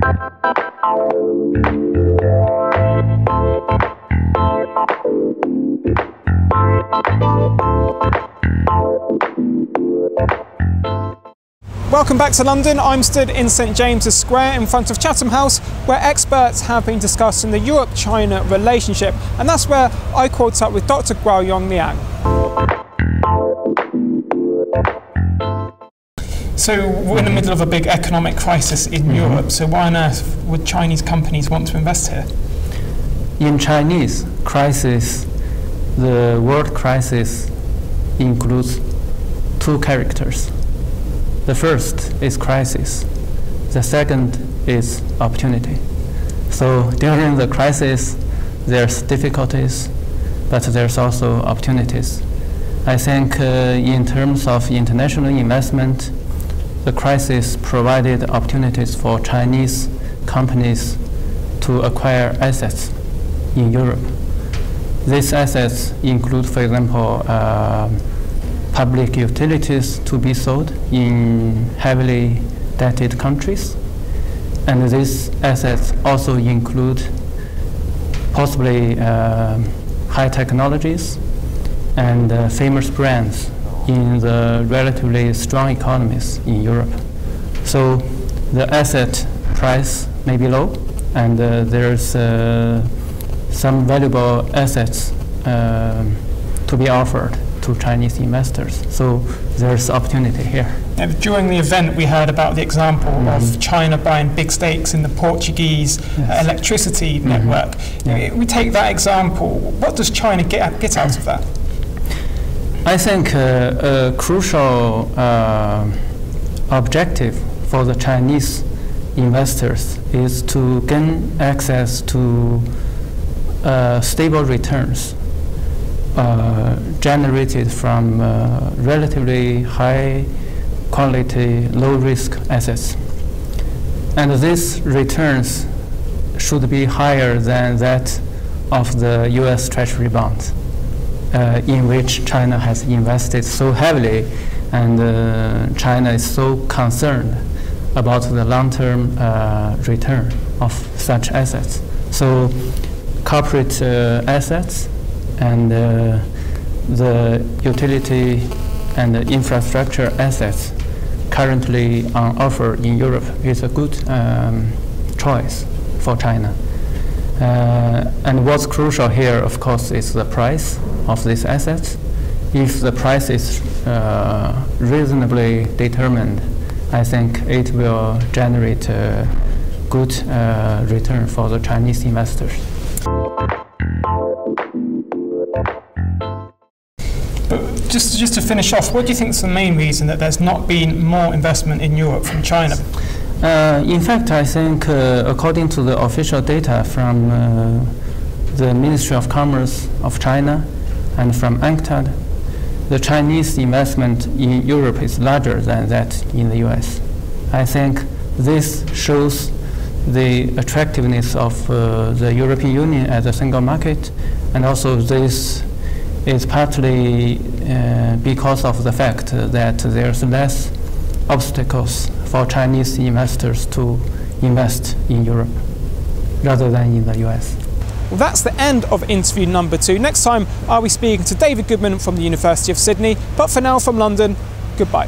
Welcome back to London. I'm stood in St James's Square in front of Chatham House, where experts have been discussing the Europe-China relationship, and that's where I caught up with Dr Guoyong Liang. So we're in the middle of a big economic crisis in Europe, so why on earth would Chinese companies want to invest here? In Chinese crisis, the word crisis includes two characters. The first is crisis. The second is opportunity. So during the crisis, there's difficulties, but there's also opportunities. I think in terms of international investment, the crisis provided opportunities for Chinese companies to acquire assets in Europe. These assets include, for example, public utilities to be sold in heavily debted countries. And these assets also include possibly high technologies and famous brands in the relatively strong economies in Europe. So the asset price may be low, and there's some valuable assets to be offered to Chinese investors. So there's opportunity here. During the event, we heard about the example of China buying big stakes in the Portuguese electricity network. We take that example. What does China get out of that? I think a crucial objective for the Chinese investors is to gain access to stable returns generated from relatively high quality, low risk assets. And these returns should be higher than that of the US Treasury bonds, in which China has invested so heavily, and China is so concerned about the long-term return of such assets. So corporate assets and the utility and the infrastructure assets currently on offer in Europe is a good choice for China. And what's crucial here, of course, is the price of these assets. If the price is reasonably determined, I think it will generate a good return for the Chinese investors. But just to finish off, what do you think is the main reason that there's not been more investment in Europe from China? In fact, I think according to the official data from the Ministry of Commerce of China and from UNCTAD, the Chinese investment in Europe is larger than that in the US. I think this shows the attractiveness of the European Union as a single market, and also this is partly because of the fact that there's less obstacles for Chinese investors to invest in Europe rather than in the US. Well, that's the end of interview number 2. Next time, I'll be speaking to David Goodman from the University of Sydney. But for now, from London, goodbye.